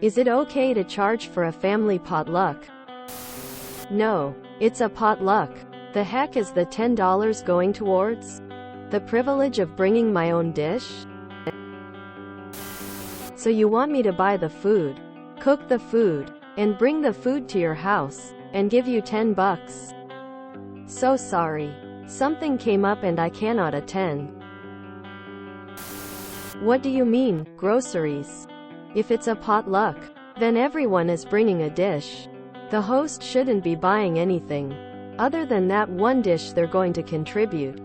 Is it okay to charge for a family potluck? No. It's a potluck. The heck is the $10 going towards? The privilege of bringing my own dish? So you want me to buy the food, cook the food, and bring the food to your house, and give you $10? So sorry. Something came up and I cannot attend. What do you mean, groceries? If it's a potluck, then everyone is bringing a dish. The host shouldn't be buying anything other than that one dish they're going to contribute.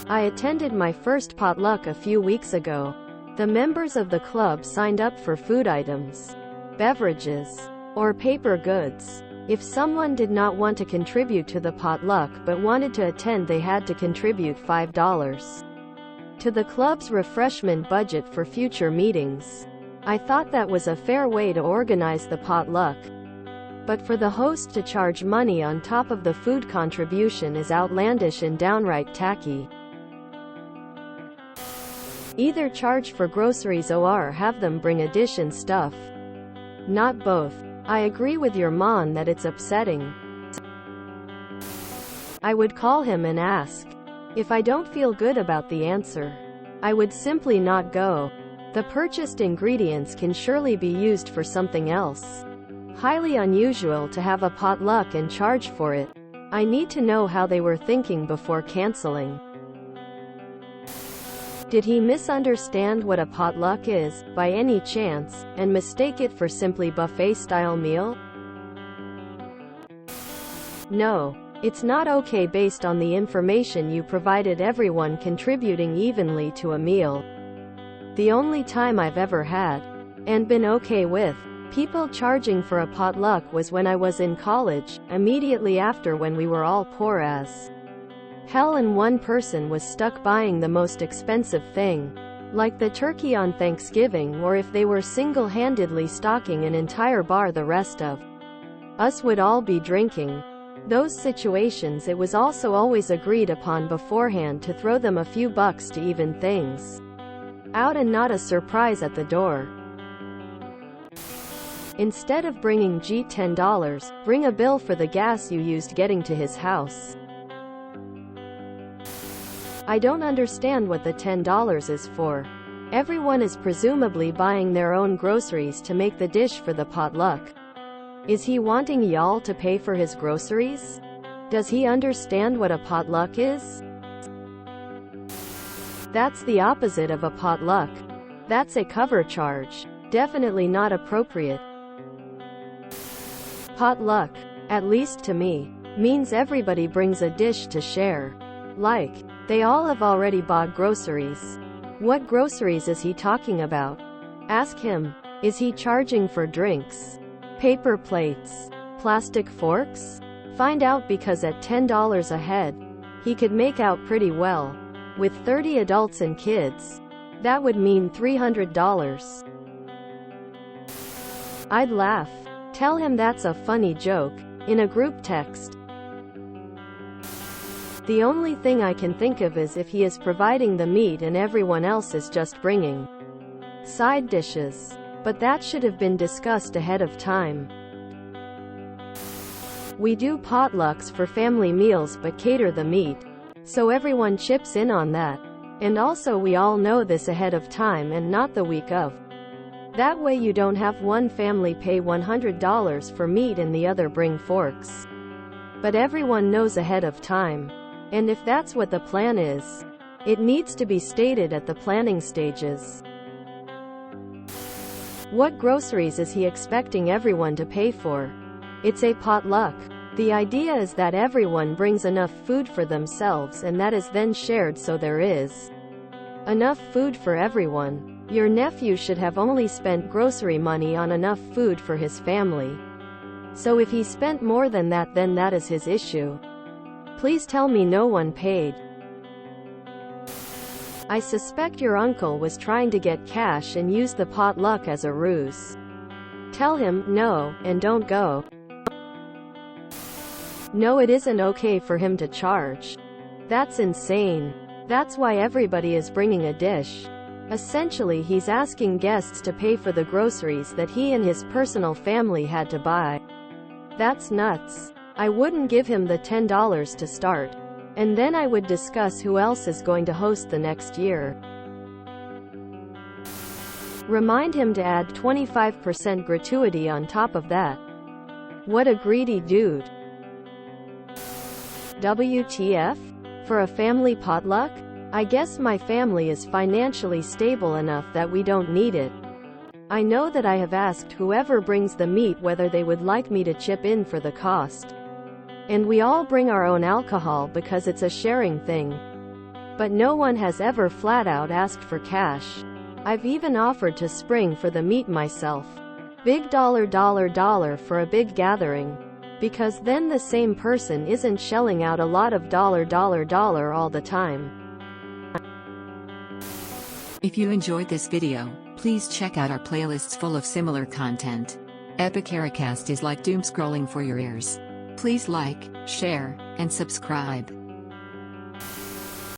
I attended my first potluck a few weeks ago. The members of the club signed up for food items, beverages, or paper goods. If someone did not want to contribute to the potluck but wanted to attend, they had to contribute $5 to the club's refreshment budget for future meetings. I thought that was a fair way to organize the potluck. But for the host to charge money on top of the food contribution is outlandish and downright tacky. Either charge for groceries or have them bring a dish and stuff. Not both. I agree with your mom that it's upsetting. I would call him and ask. If I don't feel good about the answer, I would simply not go. The purchased ingredients can surely be used for something else. Highly unusual to have a potluck and charge for it. I need to know how they were thinking before canceling. Did he misunderstand what a potluck is, by any chance, and mistake it for simply buffet-style meal? No. It's not okay based on the information you provided, everyone contributing evenly to a meal. The only time I've ever had, and been okay with, people charging for a potluck was when I was in college, immediately after when we were all poor as hell and one person was stuck buying the most expensive thing, like the turkey on Thanksgiving, or if they were single-handedly stocking an entire bar, the rest of us would all be drinking. Those situations, it was also always agreed upon beforehand to throw them a few bucks to even things out and not a surprise at the door. Instead of bringing $10, bring a bill for the gas you used getting to his house. I don't understand what the $10 is for. Everyone is presumably buying their own groceries to make the dish for the potluck. Is he wanting y'all to pay for his groceries? Does he understand what a potluck is? That's the opposite of a potluck. That's a cover charge. Definitely not appropriate. Potluck, at least to me, means everybody brings a dish to share. Like, they all have already bought groceries. What groceries is he talking about? Ask him. Is he charging for drinks? Paper plates? Plastic forks? Find out, because at $10 a head, he could make out pretty well. With 30 adults and kids, that would mean $300. I'd laugh. Tell him that's a funny joke, in a group text. The only thing I can think of is if he is providing the meat and everyone else is just bringing side dishes. But that should have been discussed ahead of time. We do potlucks for family meals but cater the meat, so everyone chips in on that. And also we all know this ahead of time and not the week of. That way you don't have one family pay $100 for meat and the other bring forks. But everyone knows ahead of time. And if that's what the plan is, it needs to be stated at the planning stages. What groceries is he expecting everyone to pay for? It's a potluck. The idea is that everyone brings enough food for themselves and that is then shared, so there is enough food for everyone. Your nephew should have only spent grocery money on enough food for his family. So if he spent more than that, then that is his issue. Please tell me no one paid. I suspect your uncle was trying to get cash and use the potluck as a ruse. Tell him, no, and don't go. No, it isn't okay for him to charge. That's insane. That's why everybody is bringing a dish. Essentially, he's asking guests to pay for the groceries that he and his personal family had to buy. That's nuts. I wouldn't give him the $10 to start. And then I would discuss who else is going to host the next year. Remind him to add 25% gratuity on top of that. What a greedy dude. WTF? For a family potluck? I guess my family is financially stable enough that we don't need it. I know that I have asked whoever brings the meat whether they would like me to chip in for the cost. And we all bring our own alcohol because it's a sharing thing. But no one has ever flat out asked for cash. I've even offered to spring for the meat myself. Big dollar for a big gathering. Because then the same person isn't shelling out a lot of dollar all the time. If you enjoyed this video, please check out our playlists full of similar content. Epic Ericast is like doom scrolling for your ears. Please like, share, and subscribe.